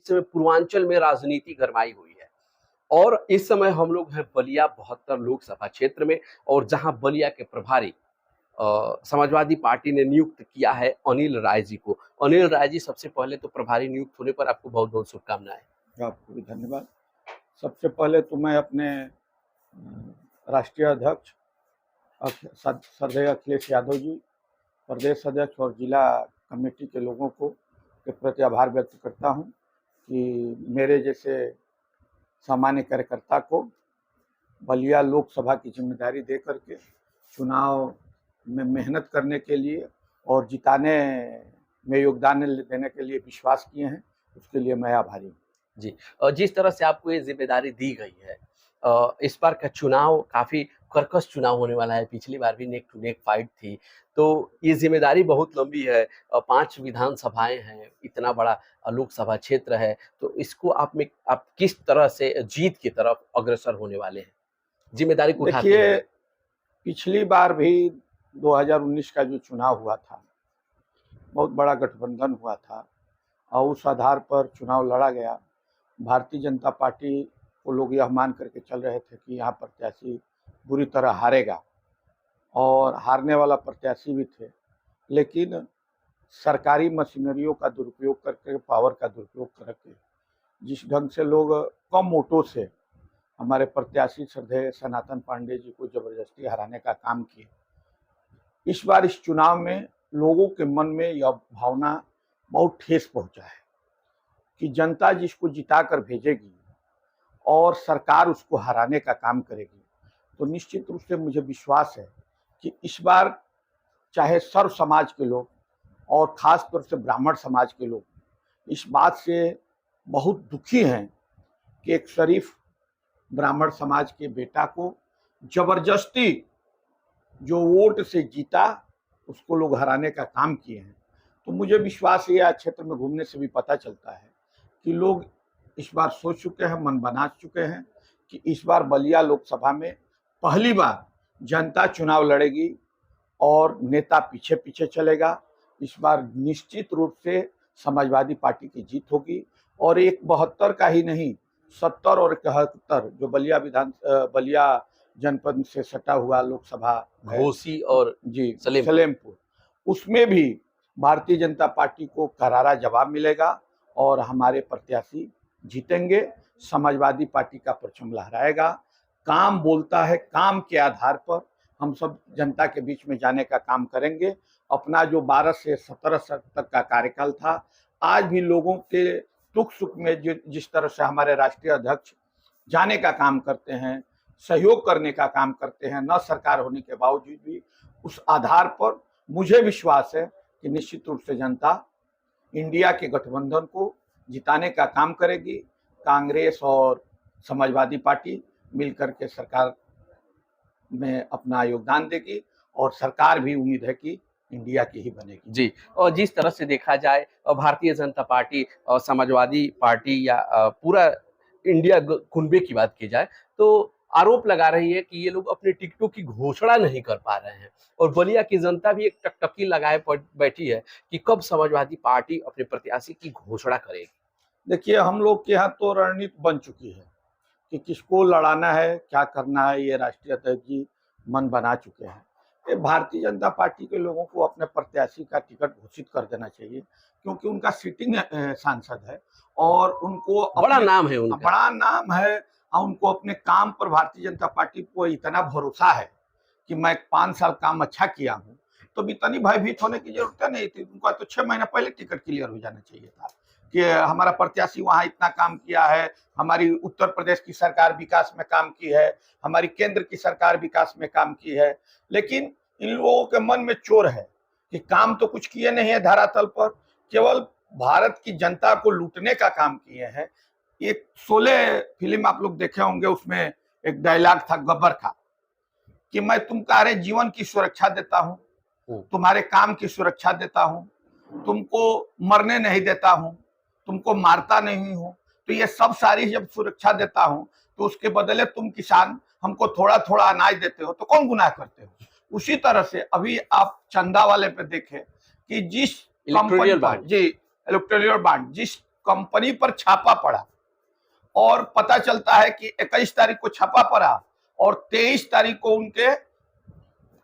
इस समय पूर्वांचल में राजनीति गरमाई हुई है और इस समय हम लोग हैं बलिया 72 लोकसभा क्षेत्र में और जहां बलिया के प्रभारी समाजवादी पार्टी ने नियुक्त किया है अनिल राय जी को। अनिल राय जी, सबसे पहले तो प्रभारी नियुक्त होने पर आपको बहुत बहुत शुभकामनाएं। आपको भी धन्यवाद। सबसे पहले तो मैं अपने राष्ट्रीय अध्यक्ष श्रद्धेय अखिलेश यादव जी, प्रदेश अध्यक्ष और जिला कमेटी के लोगों को के प्रति आभार व्यक्त करता हूं कि मेरे जैसे सामान्य कार्यकर्ता को बलिया लोकसभा की जिम्मेदारी दे करके चुनाव में मेहनत करने के लिए और जिताने में योगदान देने के लिए विश्वास किए हैं, उसके लिए मैं आभारी हूँ। जी, और जिस तरह से आपको ये जिम्मेदारी दी गई है, इस बार का चुनाव काफी कर्कश चुनाव होने वाला है। पिछली बार भी नेक टू नेक फाइट थी, तो ये जिम्मेदारी बहुत लंबी है। 5 विधानसभाएं हैं, इतना बड़ा लोकसभा क्षेत्र है, तो इसको आप किस तरह से जीत की तरफ अग्रसर होने वाले हैं, जिम्मेदारी को उठाते देखिए, हैं? पिछली बार भी 2019 का जो चुनाव हुआ था, बहुत बड़ा गठबंधन हुआ था और उस आधार पर चुनाव लड़ा गया। भारतीय जनता पार्टी को लोग यह मान करके चल रहे थे कि यहाँ प्रत्याशी बुरी तरह हारेगा और हारने वाला प्रत्याशी भी थे, लेकिन सरकारी मशीनरियों का दुरुपयोग करके, पावर का दुरुपयोग करके जिस ढंग से लोग कम वोटों से हमारे प्रत्याशी श्रद्धेय सनातन पांडे जी को जबरदस्ती हराने का काम किए, इस बार इस चुनाव में लोगों के मन में यह भावना बहुत ठेस पहुंचा है कि जनता जिसको जिता कर भेजेगी और सरकार उसको हराने का काम करेगी, तो निश्चित रूप से मुझे विश्वास है कि इस बार चाहे सर्व समाज के लोग और खास तौर से ब्राह्मण समाज के लोग इस बात से बहुत दुखी हैं कि एक शरीफ ब्राह्मण समाज के बेटा को जबरदस्ती जो वोट से जीता उसको लोग हराने का काम किए हैं। तो मुझे विश्वास है, यह क्षेत्र में घूमने से भी पता चलता है कि लोग इस बार सोच चुके हैं, मन बना चुके हैं कि इस बार बलिया लोकसभा में पहली बार जनता चुनाव लड़ेगी और नेता पीछे पीछे चलेगा। इस बार निश्चित रूप से समाजवादी पार्टी की जीत होगी और एक 72 का ही नहीं, 70 और 71 जो बलिया जनपद से सटा हुआ लोकसभा घोसी और जी सलेमपुर, उसमें भी भारतीय जनता पार्टी को करारा जवाब मिलेगा और हमारे प्रत्याशी जीतेंगे। समाजवादी पार्टी का परचम लहराएगा। काम बोलता है, काम के आधार पर हम सब जनता के बीच में जाने का काम करेंगे। अपना जो 12 से 17 साल तक का कार्यकाल था, आज भी लोगों के दुख सुख में जिस तरह से हमारे राष्ट्रीय अध्यक्ष जाने का काम करते हैं, सहयोग करने का काम करते हैं, न सरकार होने के बावजूद भी, उस आधार पर मुझे विश्वास है कि निश्चित रूप से जनता इंडिया के गठबंधन को जिताने का काम करेगी। कांग्रेस और समाजवादी पार्टी मिलकर के सरकार में अपना योगदान देगी और सरकार भी उम्मीद है कि इंडिया की ही बनेगी। जी, और जिस तरह से देखा जाए भारतीय जनता पार्टी और समाजवादी पार्टी या पूरा इंडिया कुनबे की बात की जाए तो आरोप लगा रही है कि ये लोग अपने टिकटों की घोषणा नहीं कर पा रहे हैं और बलिया की जनता भी एक टकटकी लगाए बैठी है कि कब समाजवादी पार्टी अपने प्रत्याशी की घोषणा करेगी। देखिए, हम लोग के यहाँ तो रणनीति बन चुकी है कि किसको लड़ाना है, क्या करना है, ये राष्ट्रीय अध्यक्ष जी मन बना चुके हैं। ये भारतीय जनता पार्टी के लोगों को अपने प्रत्याशी का टिकट घोषित कर देना चाहिए, क्योंकि उनका सिटिंग सांसद है और उनको बड़ा नाम है, उनका बड़ा नाम है और उनको अपने काम पर भारतीय जनता पार्टी को इतना भरोसा है कि मैं 5 साल काम अच्छा किया हूँ, तो इतनी भयभीत होने की जरूरत नहीं थी। उनका तो 6 महीना पहले टिकट क्लियर हो जाना चाहिए था कि हमारा प्रत्याशी वहां इतना काम किया है, हमारी उत्तर प्रदेश की सरकार विकास में काम की है, हमारी केंद्र की सरकार विकास में काम की है। लेकिन इन लोगों के मन में चोर है कि काम तो कुछ किए नहीं है धरातल पर, केवल भारत की जनता को लूटने का काम किए हैं। एक 16 फिल्म आप लोग देखे होंगे, उसमें एक डायलॉग था गब्बर का कि मैं तुम्हारे जीवन की सुरक्षा देता हूं, तुम्हारे काम की सुरक्षा देता हूं, तुमको मरने नहीं देता हूं, तुमको मारता नहीं हूं, तो ये सब सारी जब सुरक्षा देता हूं तो उसके बदले तुम किसान हमको थोड़ा थोड़ा अनाज देते हो, तो कौन गुनाह करते हो। उसी तरह से अभी आप चंदा वाले पे देखें कि जिस इलेक्टोरल बॉन्ड, जी इलेक्टोरल बॉन्ड, जिस कंपनी पर छापा पड़ा और पता चलता है कि 21 तारीख को छापा पड़ा और 23 तारीख को उनके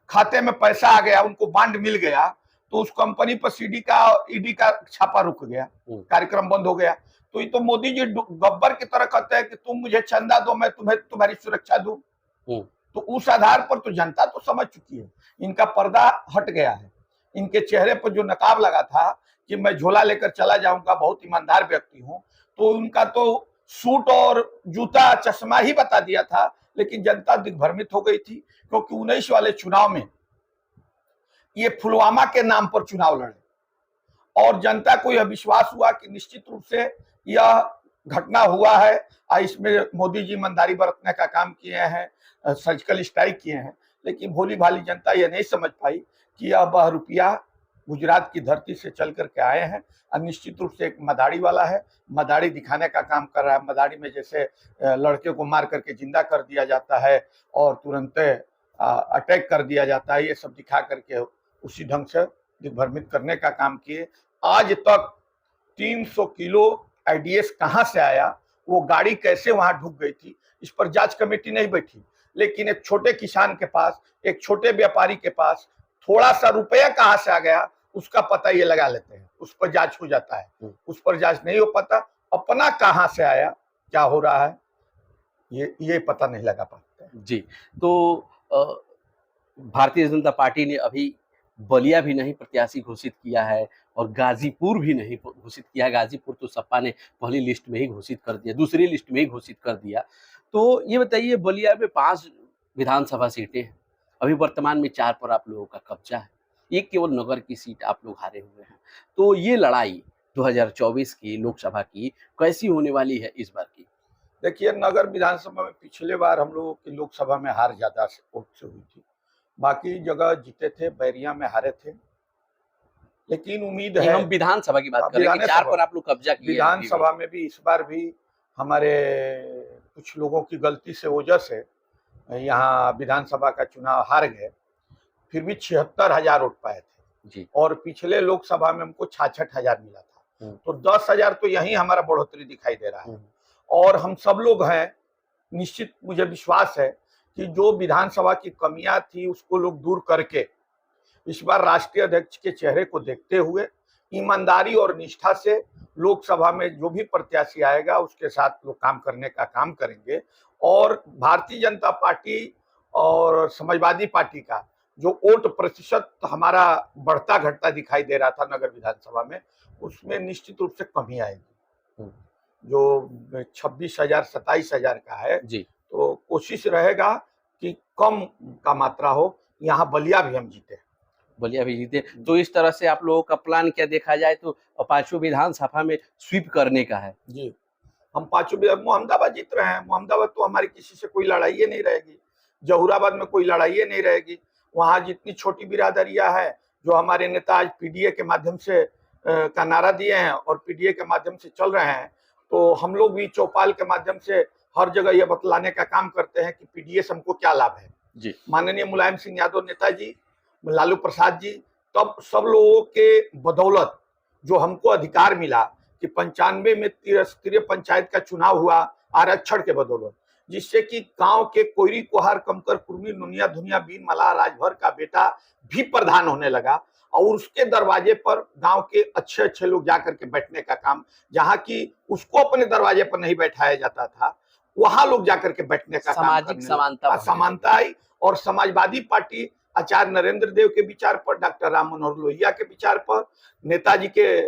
खाते में पैसा आ गया, उनको बांड मिल गया, तो उस कंपनी पर सीडी का ईडी का छापा रुक गया, कार्यक्रम बंद हो गया। तो ये तो मोदी जी गब्बर की तरह कहते हैं कि तुम मुझे चंदा दो, मैं तुम्हें तुम्हारी सुरक्षा दूं। तो उस आधार पर तो जनता तो समझ चुकी है, इनका पर्दा हट गया है। इनके चेहरे पर जो नकाब लगा था कि मैं झोला लेकर चला जाऊंगा, बहुत ईमानदार व्यक्ति हूं, तो उनका तो सूट और जूता चश्मा ही बता दिया था, लेकिन जनता दिग्भ्रमित हो गई थी, क्योंकि 19 वाले चुनाव में ये पुलवामा के नाम पर चुनाव लड़े और जनता को यह विश्वास हुआ कि निश्चित रूप से यह घटना हुआ है और इसमें मोदी जी ईमानदारी बरतने का काम किए हैं, सर्जिकल स्ट्राइक किए हैं। लेकिन भोली भाली जनता यह नहीं समझ पाई कि यह रुपया गुजरात की धरती से चल करके आए हैं और निश्चित रूप से एक मदारी वाला है, मदारी दिखाने का काम कर रहा है। मदारी में जैसे लड़के को मार करके जिंदा कर दिया जाता है और तुरंत अटैक कर दिया जाता है, ये सब दिखा करके उसी ढंग से दिग्भ्रमित करने का काम किए। आज तक 300 किलो आईडीएस कहां से आया, वो गाड़ी कैसे वहां ढुक गई थी, इस पर जांच कमेटी नहीं बैठी। लेकिन एक छोटे किसान के पास, एक छोटे व्यापारी के पास थोड़ा सा रुपया कहां से आ गया, उसका पता ये लगा लेते हैं, उस पर जांच हो जाता है। उस पर जांच नहीं हो पाता, अपना कहां से आया, क्या हो रहा है, ये पता नहीं लगा पाते जी। तो भारतीय जनता पार्टी ने अभी बलिया भी नहीं प्रत्याशी घोषित किया है और गाजीपुर भी नहीं घोषित किया। गाजीपुर तो सपा ने पहली लिस्ट में ही घोषित कर दिया, दूसरी लिस्ट में ही घोषित कर दिया। तो ये बताइए, बलिया में 5 विधानसभा सीटें हैं, अभी वर्तमान में 4 पर आप लोगों का कब्जा है, एक केवल नगर की सीट आप लोग हारे हुए हैं। तो ये लड़ाई 2024 की लोकसभा की कैसी होने वाली है इस बार की? देखिए, नगर विधानसभा में पिछले बार हम लोगों की लोकसभा में हार ज्यादा वोट से हुई थी, बाकी जगह जीते थे, बैरिया में हारे थे। लेकिन उम्मीद है, हम विधानसभा की बात कर रहे हैं कि 4 पर आप लोग कब्जा किए। विधानसभा में भी इस बार भी हमारे कुछ लोगों की गलती से, वजह से यहाँ विधानसभा का चुनाव हार गए। फिर भी 76,000 वोट पाए थे जी। और पिछले लोकसभा में हमको 66,000 मिला था, तो 10,000 तो यही हमारा बढ़ोतरी दिखाई दे रहा है। और हम सब लोग हैं, निश्चित मुझे विश्वास है कि जो विधानसभा की कमियां थी उसको लोग दूर करके इस बार राष्ट्रीय अध्यक्ष के चेहरे को देखते हुए ईमानदारी और निष्ठा से लोकसभा में जो भी प्रत्याशी आएगा उसके साथ लोग काम करने का काम करेंगे। और भारतीय जनता पार्टी और समाजवादी पार्टी का जो वोट प्रतिशत हमारा बढ़ता घटता दिखाई दे रहा था नगर विधानसभा में, उसमें निश्चित रूप से कमी आएगी। जो 26,000 27,000 का है जी, तो कोशिश रहेगा कि कम का मात्रा हो। यहाँ बलिया भी हम जीते, बलिया भी जीते। तो इस तरह से आप लोगों का प्लान क्या देखा जाए तो 5 विधानसभा में स्वीप करने का है? जी, हम 5 मोहम्मदाबाद जीत रहे हैं। मोहम्मदाबाद तो हमारी किसी से कोई लड़ाई नहीं रहेगी, जहूराबाद में कोई लड़ाई नहीं रहेगी। वहाँ जितनी छोटी बिरादरियां है, जो हमारे नेता आज पीडीए के माध्यम से का नारा दिए हैं और पीडीए के माध्यम से चल रहे हैं, तो हम लोग भी चौपाल के माध्यम से हर जगह यह बतलाने का काम करते हैं कि पीडीए से हमको क्या लाभ है। जी। माननीय मुलायम सिंह यादव नेताजी, लालू प्रसाद जी, तब सब लोगों के बदौलत जो हमको अधिकार मिला कि 95 में त्रिस्तरीय पंचायत का चुनाव हुआ आरक्षण के बदौलत, जिससे कि गांव के कोयरी कोहार कमकर कुर्मी नुनिया धुनिया बीन मला राजभर का बेटा भी प्रधान होने लगा। और उसके दरवाजे पर गांव के अच्छे अच्छे लोग जाकर के बैठने का काम, जहां की उसको अपने दरवाजे पर नहीं बैठाया जाता था, वहां लोग जाकर के बैठने का सामाजिक समानता आई। और समाजवादी पार्टी आचार्य नरेंद्र देव के विचार पर, डॉक्टर राम मनोहर लोहिया के विचार पर, नेताजी के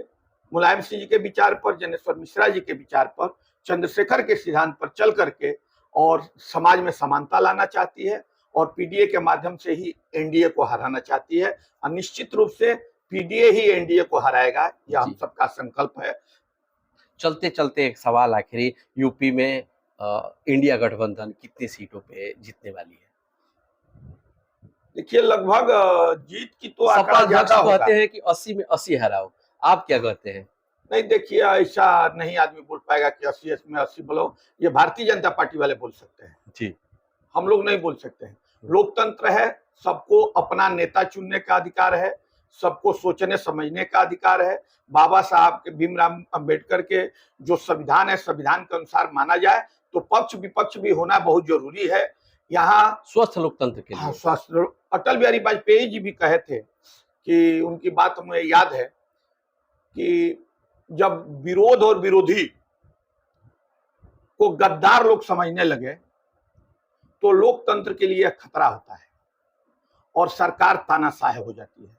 मुलायम सिंह जी के विचार पर, जनेश्वर मिश्रा जी के विचार पर, चंद्रशेखर के सिद्धांत पर चल करके और समाज में समानता लाना चाहती है और पीडीए के माध्यम से ही एनडीए को हराना चाहती है। और निश्चित रूप से पीडीए ही एनडीए को हराएगा, यह हम सबका संकल्प है। चलते चलते एक सवाल आखिरी, यूपी में इंडिया गठबंधन कितनी सीटों पे जीतने वाली है? देखिए, लगभग जीत की तो आंकड़ा ज्यादा होगा। कहते हैं कि 80 में 80 हराओ, आप क्या कहते हैं? नहीं, देखिए, ऐसा नहीं आदमी बोल पाएगा कि 80 में 80 बोलो। ये भारतीय जनता पार्टी वाले बोल सकते हैं जी, हम लोग नहीं बोल सकते हैं। लोकतंत्र है, सबको अपना नेता चुनने का अधिकार है। सबको सोचने समझने का अधिकार है। बाबा साहब के भीमराव अंबेडकर के जो संविधान है, संविधान के अनुसार माना जाए तो पक्ष विपक्ष भी होना बहुत जरूरी है। यहाँ स्वस्थ लोकतंत्र के हाँ, लिए। स्वास्थ्य अटल बिहारी वाजपेयी जी भी कहे थे कि उनकी बात हमें याद है कि जब विरोध और विरोधी को गद्दार लोग समझने लगे तो लोकतंत्र के लिए खतरा होता है और सरकार तानाशाह हो जाती है।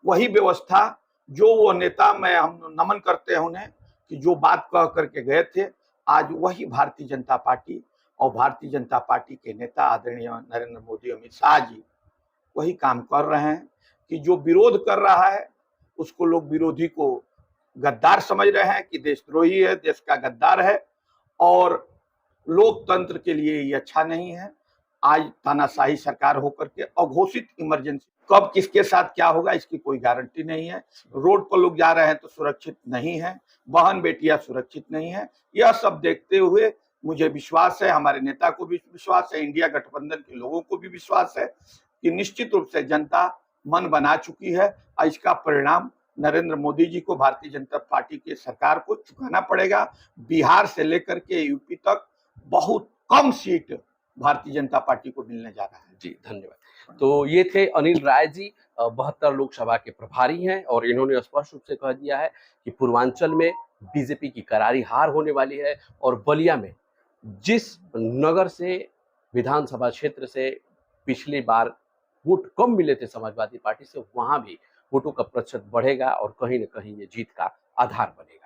वही व्यवस्था जो वो नेता, मैं हम नमन करते हैं उन्हें कि जो बात कह करके गए थे, आज वही भारतीय जनता पार्टी और भारतीय जनता पार्टी के नेता आदरणीय नरेंद्र मोदी, अमित शाह जी वही काम कर रहे हैं कि जो विरोध कर रहा है उसको लोग विरोधी को गद्दार समझ रहे हैं कि देशद्रोही है, देश का गद्दार है और लोकतंत्र के लिए ये अच्छा नहीं है। आज तानाशाही सरकार होकर के अघोषित इमरजेंसी, कब किसके साथ क्या होगा इसकी कोई गारंटी नहीं है। रोड पर लोग जा रहे हैं तो सुरक्षित नहीं है, बहन बेटियां सुरक्षित नहीं है। यह सब देखते हुए मुझे विश्वास है, हमारे नेता को भी विश्वास है, इंडिया गठबंधन के लोगों को भी विश्वास है कि निश्चित रूप से जनता मन बना चुकी है और इसका परिणाम नरेंद्र मोदी जी को, भारतीय जनता पार्टी की सरकार को चुकाना पड़ेगा। बिहार से लेकर के यूपी तक बहुत कम सीट भारतीय जनता पार्टी को मिलने जा रहा है। जी, धन्यवाद। तो ये थे अनिल राय जी, 72 लोकसभा के प्रभारी हैं और इन्होंने स्पष्ट रूप से कह दिया है कि पूर्वांचल में बीजेपी की करारी हार होने वाली है और बलिया में जिस नगर से, विधानसभा क्षेत्र से पिछली बार वोट कम मिले थे समाजवादी पार्टी से, वहां भी वोटों का प्रतिशत बढ़ेगा और कहीं न कहीं ये जीत का आधार बनेगा।